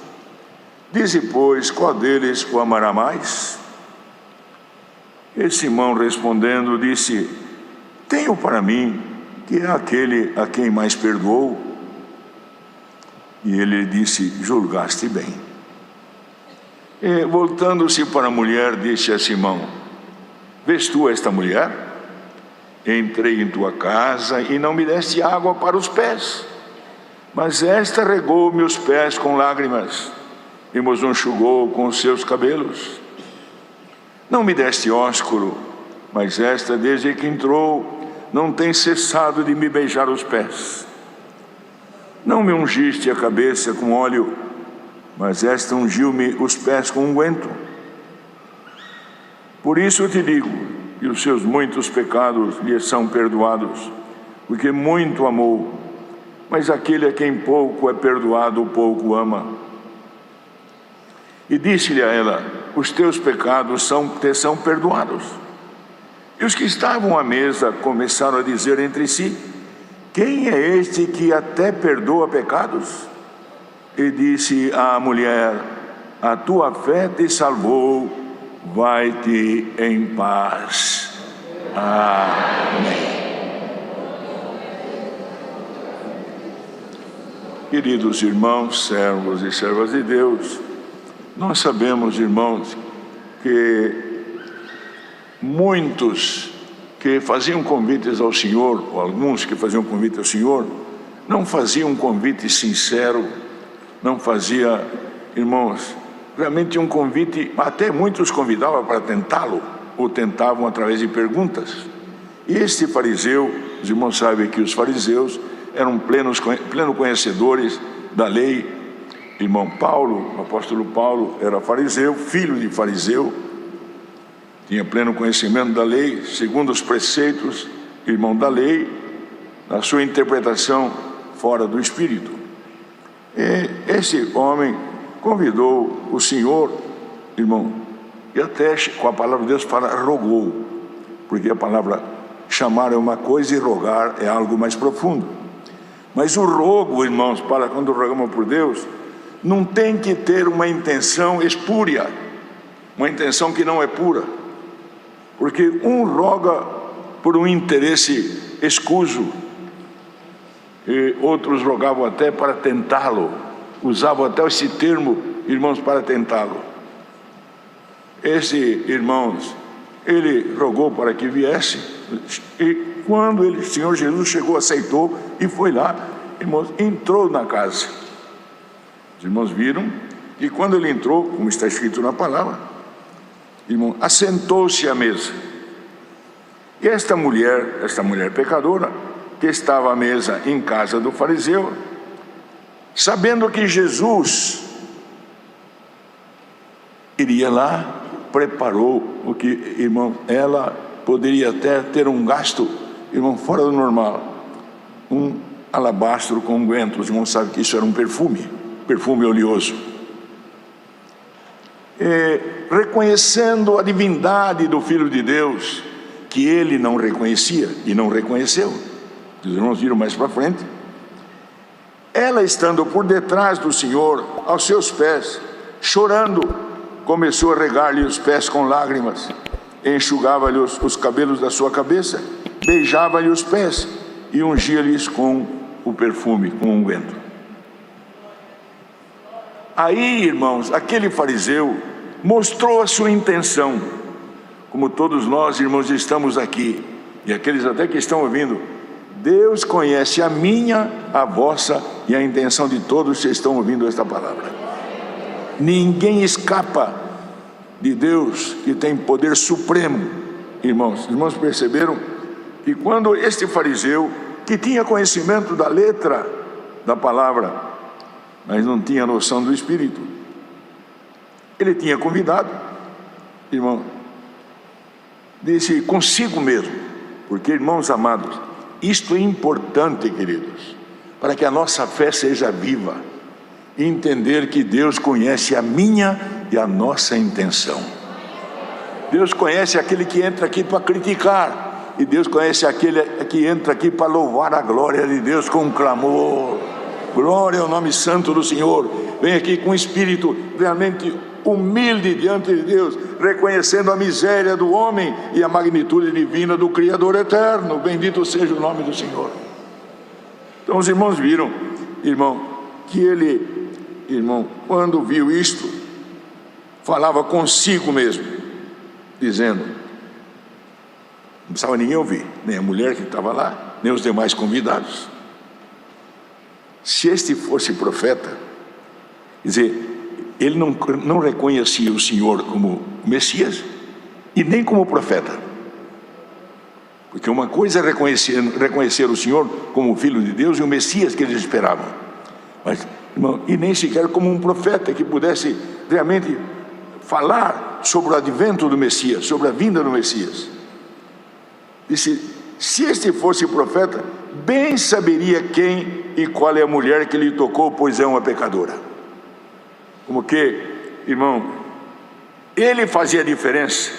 Dize, pois, qual deles o amará mais? E Simão respondendo disse: tenho para mim que é aquele a quem mais perdoou. E ele disse: julgaste bem. E voltando-se para a mulher, disse a Simão: vês tu esta mulher? Entrei em tua casa e não me deste água para os pés, mas esta regou meus pés com lágrimas e me os enxugou com os seus cabelos. Não me deste ósculo, mas esta, desde que entrou, não tem cessado de me beijar os pés. Não me ungiste a cabeça com óleo, mas esta ungiu-me os pés com unguento. Por isso eu te digo, e os seus muitos pecados lhe são perdoados, porque muito amou. Mas aquele a quem pouco é perdoado, pouco ama. E disse-lhe a ela: os teus pecados te são perdoados. E os que estavam à mesa começaram a dizer entre si: quem é este que até perdoa pecados? E disse à mulher: a tua fé te salvou, vai-te em paz. Amém. Queridos irmãos, servos e servas de Deus, nós sabemos, irmãos, que muitos que faziam convites ao Senhor, ou alguns que faziam convite ao Senhor, não faziam um convite sincero, não fazia, irmãos, realmente um convite, até muitos convidavam para tentá-lo, ou tentavam através de perguntas. E este fariseu, os irmãos sabem que os fariseus eram pleno conhecedores da lei. Irmão Paulo, o apóstolo Paulo, era fariseu, filho de fariseu, tinha pleno conhecimento da lei, segundo os preceitos, irmão da lei, na sua interpretação fora do Espírito. E esse homem convidou o Senhor, irmão, e até com a palavra de Deus fala rogou, porque a palavra chamar é uma coisa e rogar é algo mais profundo. Mas o rogo, irmãos, para quando rogamos por Deus, não tem que ter uma intenção espúria, uma intenção que não é pura, porque um roga por um interesse escuso, e outros rogavam até para tentá-lo, usavam até esse termo, irmãos, para tentá-lo. Esse, irmãos, ele rogou para que viesse, e quando o Senhor Jesus chegou, aceitou e foi lá, irmãos, entrou na casa. Os irmãos viram, e quando ele entrou, como está escrito na palavra, irmão, assentou-se à mesa. E esta mulher pecadora, que estava à mesa em casa do fariseu, sabendo que Jesus iria lá, preparou o que, irmão, ela poderia até ter um gasto, irmão, fora do normal, um alabastro com unguento. Os irmãos sabem que isso era um perfume oleoso. Reconhecendo a divindade do Filho de Deus, que ele não reconhecia e não reconheceu. Os irmãos viram mais para frente. Ela, estando por detrás do Senhor, aos seus pés, chorando, começou a regar-lhe os pés com lágrimas, enxugava-lhe os cabelos da sua cabeça, beijava-lhe os pés e ungia-lhes com o perfume, com o unguento. Aí, irmãos, aquele fariseu mostrou a sua intenção, como todos nós, irmãos, estamos aqui, e aqueles até que estão ouvindo. Deus conhece a minha, a vossa e a intenção de todos que estão ouvindo esta palavra. Ninguém escapa de Deus, que tem poder supremo. Irmãos perceberam que quando este fariseu, que tinha conhecimento da letra da palavra, mas não tinha noção do Espírito, ele tinha convidado, irmão, disse consigo mesmo, porque, irmãos amados, isto é importante, queridos, para que a nossa fé seja viva, e entender que Deus conhece a minha e a nossa intenção. Deus conhece aquele que entra aqui para criticar, e Deus conhece aquele que entra aqui para louvar a glória de Deus com clamor. Glória ao nome santo do Senhor. Vem aqui com espírito realmente humilde diante de Deus, reconhecendo a miséria do homem e a magnitude divina do Criador eterno. Bendito seja o nome do Senhor. Então os irmãos viram, irmão, que ele, irmão, quando viu isto, falava consigo mesmo, dizendo, não precisava ninguém ouvir, nem a mulher que estava lá, nem os demais convidados. Se este fosse profeta, quer dizer, ele não reconhecia o Senhor como Messias e nem como profeta. Porque uma coisa é reconhecer o Senhor como Filho de Deus e o Messias que eles esperavam. Mas, irmão, e nem sequer como um profeta que pudesse realmente falar sobre o advento do Messias, sobre a vinda do Messias. Disse, se este fosse profeta, bem saberia quem e qual é a mulher que lhe tocou, pois é uma pecadora. Como que, irmão, ele fazia diferença,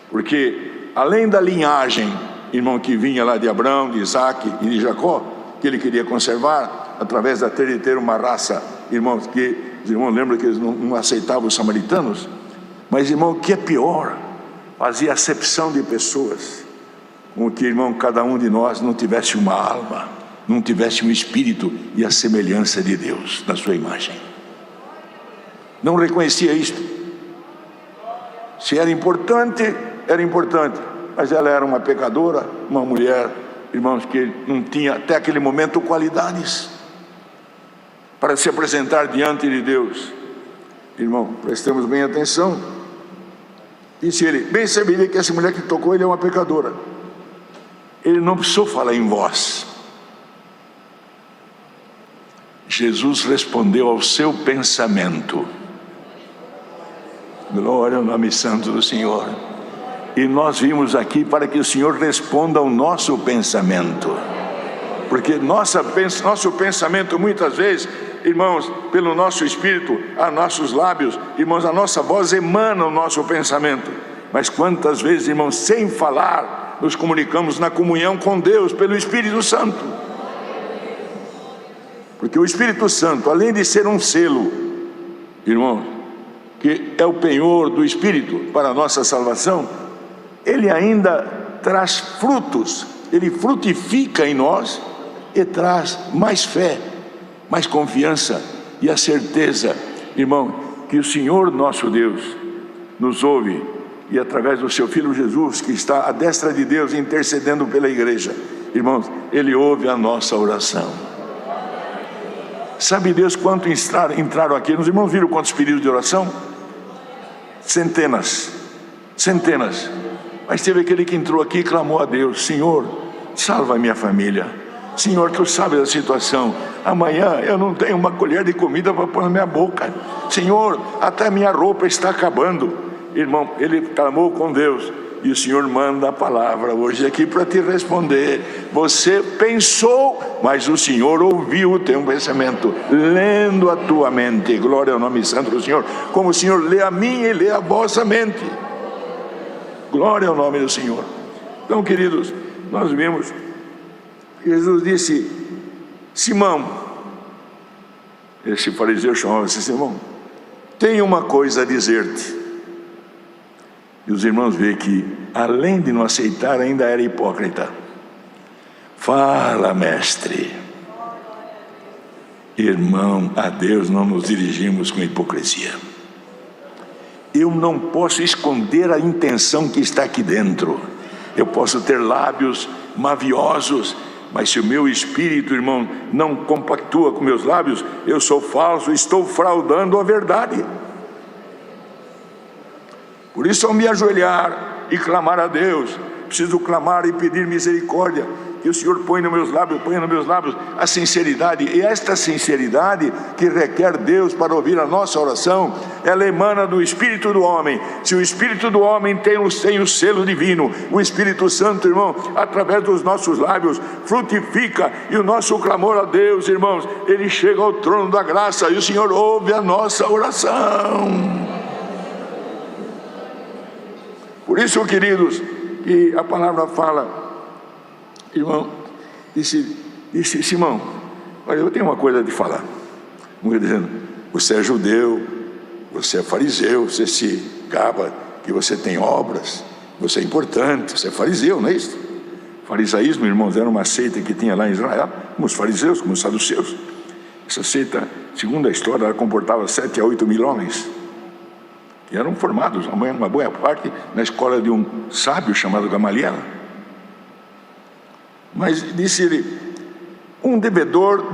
porque além da linhagem, irmão, que vinha lá de Abraão, de Isaac e de Jacó, que ele queria conservar, através de ter uma raça, irmãos, que os irmãos lembram que eles não aceitavam os samaritanos, mas, irmão, o que é pior, fazia acepção de pessoas, como que, irmão, cada um de nós não tivesse uma alma, não tivesse um espírito e a semelhança de Deus na sua imagem. Não reconhecia isto. Se era importante, mas ela era uma pecadora, uma mulher, irmãos, que não tinha até aquele momento qualidades para se apresentar diante de Deus. Irmão, prestemos bem atenção. Disse ele, bem saberia que essa mulher que tocou ele é uma pecadora. Ele não precisou falar em voz. Jesus respondeu ao seu pensamento. Glória ao nome santo do Senhor. E nós vimos aqui para que o Senhor responda ao nosso pensamento. Porque nosso pensamento muitas vezes, irmãos, pelo nosso espírito, a nossos lábios, irmãos, a nossa voz emana o nosso pensamento. Mas quantas vezes, irmãos, sem falar, nos comunicamos na comunhão com Deus pelo Espírito Santo. Porque o Espírito Santo, além de ser um selo, irmão, que é o penhor do Espírito para a nossa salvação, ele ainda traz frutos, ele frutifica em nós e traz mais fé, mais confiança e a certeza, irmão, que o Senhor nosso Deus nos ouve e através do seu Filho Jesus, que está à destra de Deus intercedendo pela igreja, irmãos, ele ouve a nossa oração. Sabe Deus quanto entraram aqui? Os irmãos viram quantos pedidos de oração? Centenas. Mas teve aquele que entrou aqui e clamou a Deus, Senhor, salva a minha família. Senhor, tu sabes a situação. Amanhã eu não tenho uma colher de comida para pôr na minha boca. Senhor, até minha roupa está acabando. Irmão, ele clamou com Deus. E o Senhor manda a palavra hoje aqui para te responder. Você pensou, mas o Senhor ouviu o teu pensamento, lendo a tua mente. Glória ao nome santo do Senhor. Como o Senhor lê a minha e lê a vossa mente. Glória ao nome do Senhor. Então, queridos, nós vimos, Jesus disse, Simão, esse fariseu chamava-se Simão, tenho uma coisa a dizer-te. E os irmãos veem que, além de não aceitar, ainda era hipócrita. Fala, mestre. Irmão, a Deus não nos dirigimos com hipocrisia. Eu não posso esconder a intenção que está aqui dentro. Eu posso ter lábios maviosos, mas se o meu espírito, irmão, não compactua com meus lábios, eu sou falso, estou fraudando a verdade. Por isso, ao me ajoelhar e clamar a Deus, preciso clamar e pedir misericórdia, que o Senhor ponha nos meus lábios a sinceridade, e esta sinceridade que requer Deus para ouvir a nossa oração, ela emana do Espírito do homem. Se o Espírito do homem tem o selo divino, o Espírito Santo, irmão, através dos nossos lábios, frutifica, e o nosso clamor a Deus, irmãos, ele chega ao trono da graça, e o Senhor ouve a nossa oração. Por isso, queridos, que a palavra fala, irmão, disse Simão, olha, eu tenho uma coisa a te falar. Mulher dizendo, você é judeu, você é fariseu, você se gaba que você tem obras, você é importante, você é fariseu, não é isso? Farisaísmo, irmãos, era uma seita que tinha lá em Israel, como os fariseus, como os saduceus. Essa seita, segundo a história, ela comportava 7 a 8 mil homens, que eram formados, uma boa parte, na escola de um sábio chamado Gamaliel. Mas disse ele, um devedor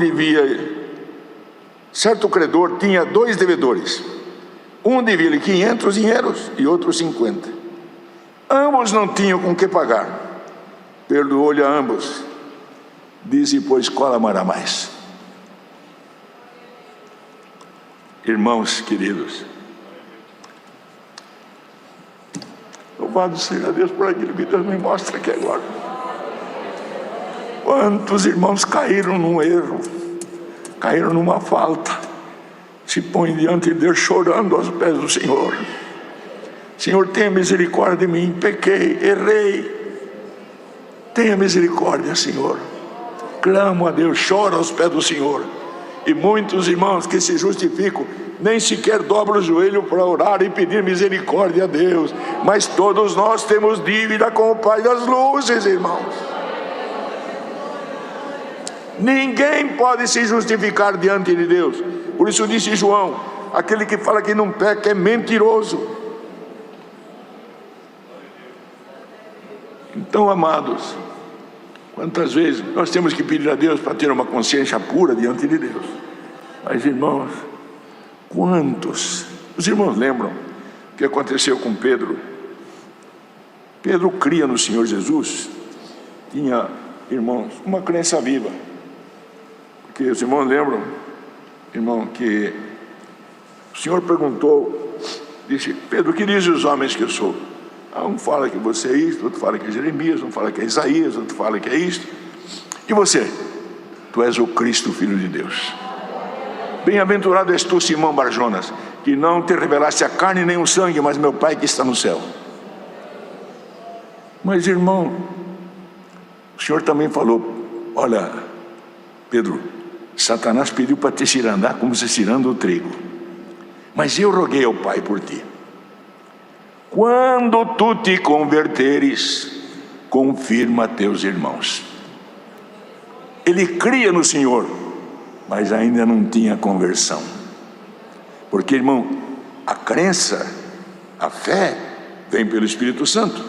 certo credor tinha 2 devedores, um devia-lhe 500 dinheiros e outro 50. Ambos não tinham com que pagar. Perdoou-lhe a ambos. Dize, pois, qual amará mais? Irmãos queridos, louvado seja Deus por aquilo que Deus me mostra aqui agora. Quantos irmãos caíram num erro, caíram numa falta, se põem diante de Deus chorando aos pés do Senhor. Senhor, tenha misericórdia de mim, pequei, errei. Tenha misericórdia, Senhor. Clamo a Deus, choro aos pés do Senhor. E muitos irmãos que se justificam, nem sequer dobram o joelho para orar e pedir misericórdia a Deus. Mas todos nós temos dívida com o Pai das luzes, irmãos. Ninguém pode se justificar diante de Deus. Por isso disse João, aquele que fala que não peca é mentiroso. Então, amados, quantas vezes nós temos que pedir a Deus para ter uma consciência pura diante de Deus. Mas, irmãos, quantos? Os irmãos lembram o que aconteceu com Pedro? Pedro cria no Senhor Jesus, tinha, irmãos, uma crença viva. Porque os irmãos lembram, irmão, que o Senhor perguntou, disse, Pedro, que dizem os homens que eu sou? Um fala que você é isto, outro fala que é Jeremias, um fala que é Isaías, outro fala que é isto. E você? Tu és o Cristo, Filho de Deus. Bem-aventurado és tu, Simão Barjonas, que não te revelaste a carne nem o sangue, mas meu Pai que está no céu. Mas, irmão, o Senhor também falou, olha, Pedro, Satanás pediu para te cirandar como se ciranda o trigo, mas eu roguei ao Pai por ti. Quando tu te converteres, confirma teus irmãos. Ele cria no Senhor, mas ainda não tinha conversão. Porque, irmão, a crença, a fé, vem pelo Espírito Santo.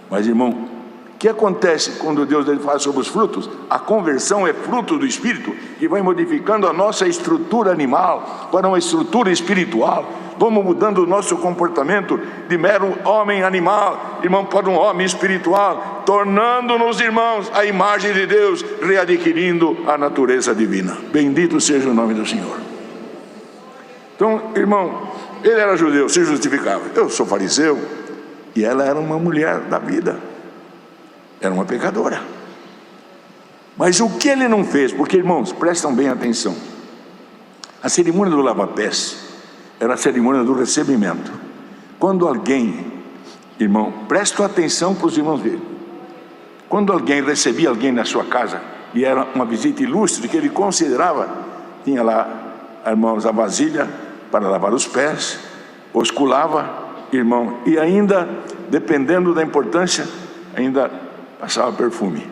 Mas, irmão, o que acontece quando Deus fala sobre os frutos? A conversão é fruto do Espírito, que vai modificando a nossa estrutura animal para uma estrutura espiritual. Vamos mudando o nosso comportamento de mero homem animal, irmão, para um homem espiritual, tornando-nos, irmãos, a imagem de Deus, readquirindo a natureza divina. Bendito seja o nome do Senhor. Então, irmão, ele era judeu, se justificava. Eu sou fariseu. E ela era uma mulher da vida, era uma pecadora. Mas o que ele não fez? Porque, irmãos, prestam bem atenção, a cerimônia do lava-pés era a cerimônia do recebimento. Quando alguém, irmão, prestam atenção para os irmãos verem, quando alguém recebia alguém na sua casa, e era uma visita ilustre, que ele considerava, tinha lá, irmãos, a vasilha para lavar os pés, osculava, irmão, e ainda, dependendo da importância, ainda passava perfume.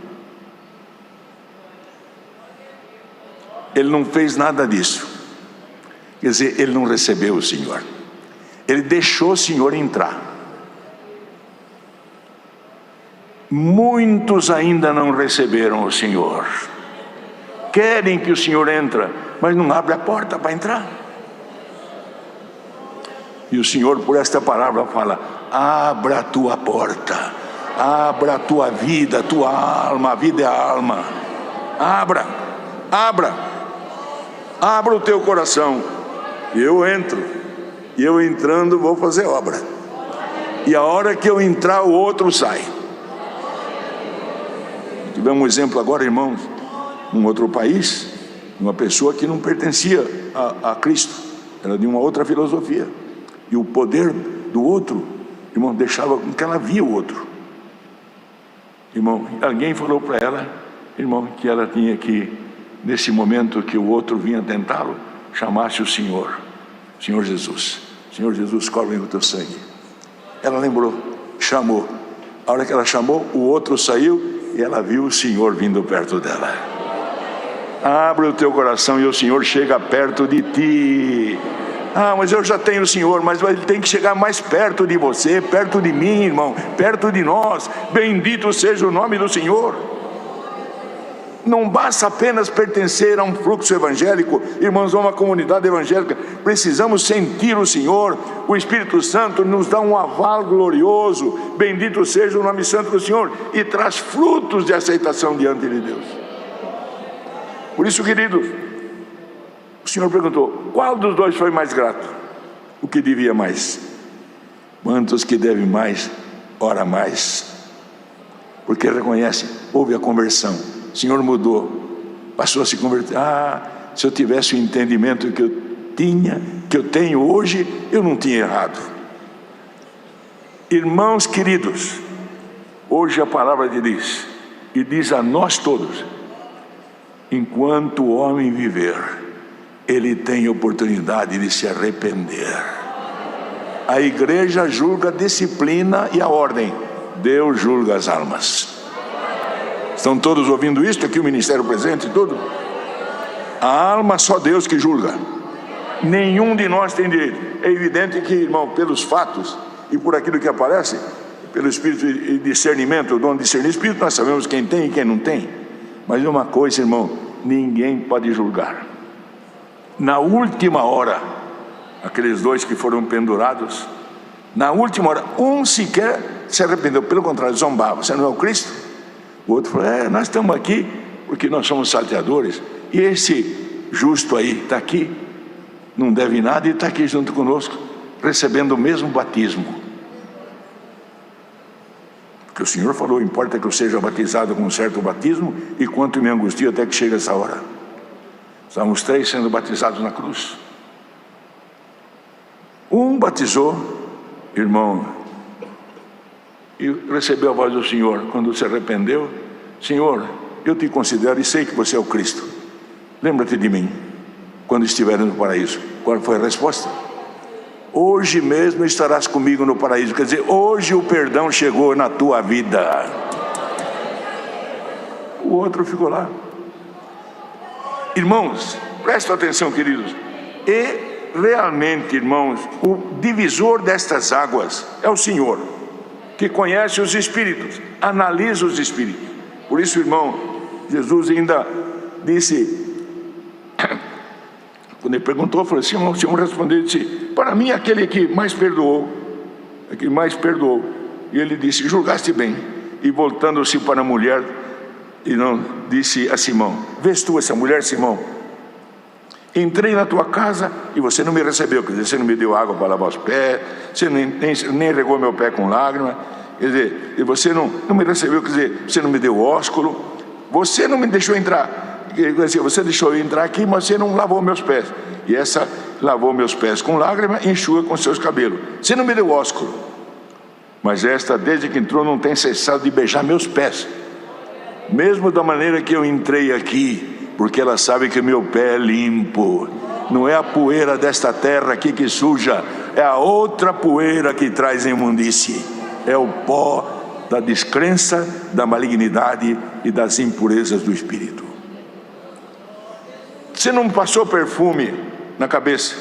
Ele não fez nada disso. Quer dizer, ele não recebeu o Senhor, ele deixou o Senhor entrar. Muitos ainda não receberam o Senhor, querem que o Senhor entre, mas não abre a porta para entrar. E o Senhor, por esta palavra, fala: abra a tua porta, abra a tua vida, a tua alma, a vida é a alma. Abra, abra, abra o teu coração. E eu entro, e eu entrando vou fazer obra. E a hora que eu entrar, o outro sai. Tivemos um exemplo agora, irmãos, num outro país, uma pessoa que não pertencia a Cristo, era de uma outra filosofia. E o poder do outro, irmão, deixava com que ela via o outro. Irmão, alguém falou para ela, irmão, que ela tinha que, nesse momento que o outro vinha tentá-lo, chamasse o Senhor Jesus. Senhor Jesus, cobre o teu sangue. Ela lembrou, chamou. A hora que ela chamou, o outro saiu e ela viu o Senhor vindo perto dela. Abre o teu coração e o Senhor chega perto de ti. Ah, mas eu já tenho o Senhor, mas Ele tem que chegar mais perto de você, perto de mim, irmão, perto de nós. Bendito seja o nome do Senhor. Não basta apenas pertencer a um fluxo evangélico, irmãos, a uma comunidade evangélica. Precisamos sentir o Senhor. O Espírito Santo nos dá um aval glorioso. Bendito seja o nome santo do Senhor, e traz frutos de aceitação diante de Deus. Por isso, queridos, o Senhor perguntou: qual dos dois foi mais grato? O que devia mais? Quantos que devem mais, ora mais? Porque reconhece, houve a conversão. O Senhor mudou, passou a se converter. Ah, se eu tivesse o entendimento que eu tenho hoje, eu não tinha errado. Irmãos queridos, hoje a palavra diz, e diz a nós todos: enquanto o homem viver, ele tem oportunidade de se arrepender. A igreja julga a disciplina e a ordem, Deus julga as almas. Estão todos ouvindo isso? Aqui o ministério presente e tudo. A alma só Deus que julga. Nenhum de nós tem direito. É evidente que, irmão, pelos fatos e por aquilo que aparece, pelo espírito de discernimento, o dom de discernir espírito, nós sabemos quem tem e quem não tem. Mas uma coisa, irmão, ninguém pode julgar. Na última hora, aqueles dois que foram pendurados, na última hora, um sequer se arrependeu, pelo contrário, zombava. Você não é o Cristo? O outro falou: nós estamos aqui porque nós somos salteadores, e esse justo aí está aqui, não deve nada, e está aqui junto conosco, recebendo o mesmo batismo. Porque o Senhor falou: importa que eu seja batizado com um certo batismo, e quanto me angustio até que chegue essa hora. Estamos 3 sendo batizados na cruz. Um batizou, irmão, e recebeu a voz do Senhor quando se arrependeu: Senhor, eu te considero e sei que você é o Cristo, lembra-te de mim quando estiver no paraíso. Qual foi a resposta? Hoje mesmo estarás comigo no paraíso. Quer dizer, hoje o perdão chegou na tua vida. O outro ficou lá. Irmãos, prestem atenção, queridos. E realmente, irmãos, o divisor destas águas é o Senhor, que conhece os espíritos, analisa os espíritos. Por isso, irmão, Jesus ainda disse, quando ele perguntou, falou assim, o Senhor respondeu e disse: para mim aquele que mais perdoou, e ele disse: julgaste bem. E voltando-se para a mulher, e não disse a Simão: vês tu essa mulher, Simão? Entrei na tua casa e você não me recebeu, quer dizer, você não me deu água para lavar os pés, você nem regou meu pé com lágrima, quer dizer, e você não me recebeu, quer dizer, você não me deu ósculo, você não me deixou entrar, quer dizer, você deixou eu entrar aqui, mas você não lavou meus pés. E essa lavou meus pés com lágrima e enxuga com seus cabelos. Você não me deu ósculo, mas esta, desde que entrou, não tem cessado de beijar meus pés, mesmo da maneira que eu entrei aqui, porque ela sabe que meu pé é limpo. Não é a poeira desta terra aqui que suja, é a outra poeira que traz imundície, é o pó da descrença, da malignidade e das impurezas do espírito. Você não passou perfume na cabeça,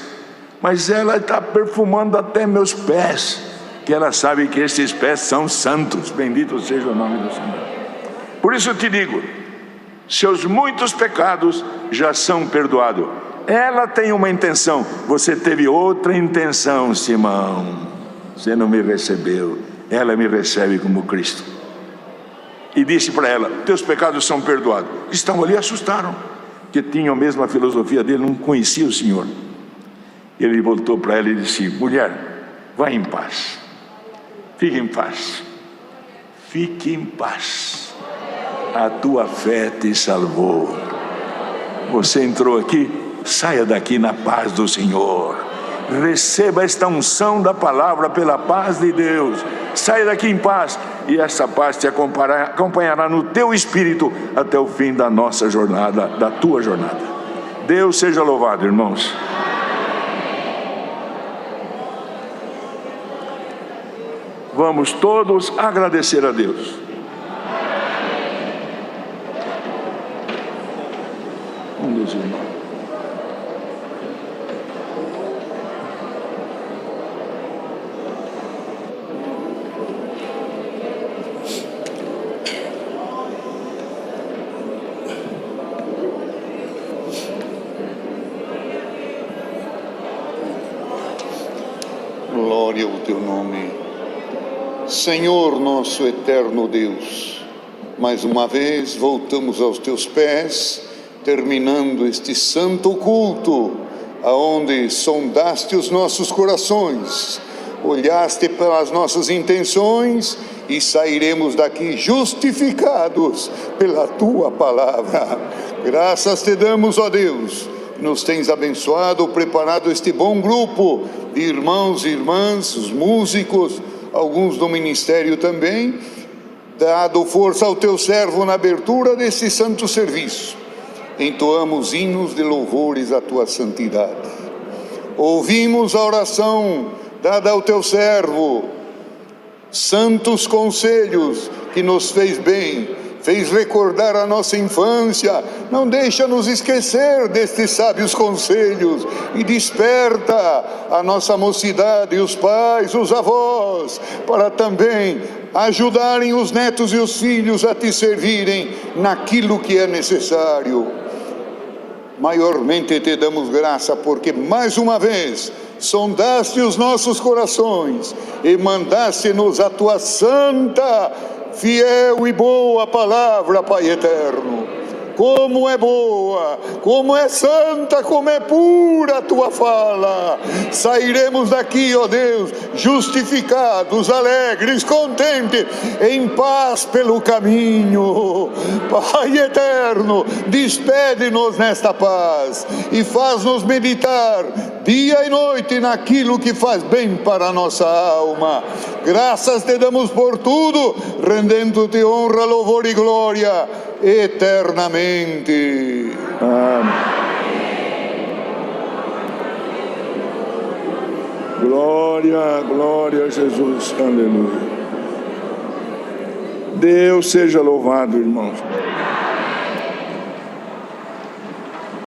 mas ela está perfumando até meus pés, que ela sabe que esses pés são santos. Bendito seja o nome do Senhor. Por isso eu te digo, seus muitos pecados já são perdoados. Ela tem uma intenção, você teve outra intenção, Simão. Você não me recebeu, ela me recebe como Cristo. E disse para ela: teus pecados são perdoados. Estão ali, assustaram, que tinham a mesma filosofia dele, não conhecia o Senhor. Ele voltou para ela e disse: mulher, vai em paz, fique em paz, fique em paz. A tua fé te salvou. Você entrou aqui, saia daqui na paz do Senhor. Receba esta unção da palavra pela paz de Deus. Saia daqui em paz, e essa paz te acompanhará no teu espírito até o fim da nossa jornada, da tua jornada. Deus seja louvado, irmãos. Vamos todos agradecer a Deus. Dos irmãos. Glória ao teu nome, Senhor nosso eterno Deus. Mais uma vez voltamos aos teus pés, terminando este santo culto, aonde sondaste os nossos corações, olhaste pelas nossas intenções e sairemos daqui justificados pela tua palavra. Graças te damos, ó Deus, nos tens abençoado, preparado este bom grupo de irmãos e irmãs, os músicos, alguns do ministério também, dado força ao teu servo na abertura desse santo serviço. Entoamos hinos de louvores à tua santidade. Ouvimos a oração dada ao teu servo, santos conselhos que nos fez bem, fez recordar a nossa infância. Não deixa nos esquecer destes sábios conselhos e desperta a nossa mocidade, os pais, os avós, para também ajudarem os netos e os filhos a te servirem naquilo que é necessário. Maiormente te damos graça porque mais uma vez sondaste os nossos corações e mandaste-nos a tua santa, fiel e boa palavra, Pai eterno. Como é boa, como é santa, como é pura a tua fala. Sairemos daqui, ó Deus, justificados, alegres, contentes, em paz pelo caminho. Pai eterno, despede-nos nesta paz e faz-nos meditar dia e noite naquilo que faz bem para a nossa alma. Graças te damos por tudo, rendendo-te honra, louvor e glória eternamente. Amém. Glória, glória a Jesus. Aleluia. Deus seja louvado, irmãos.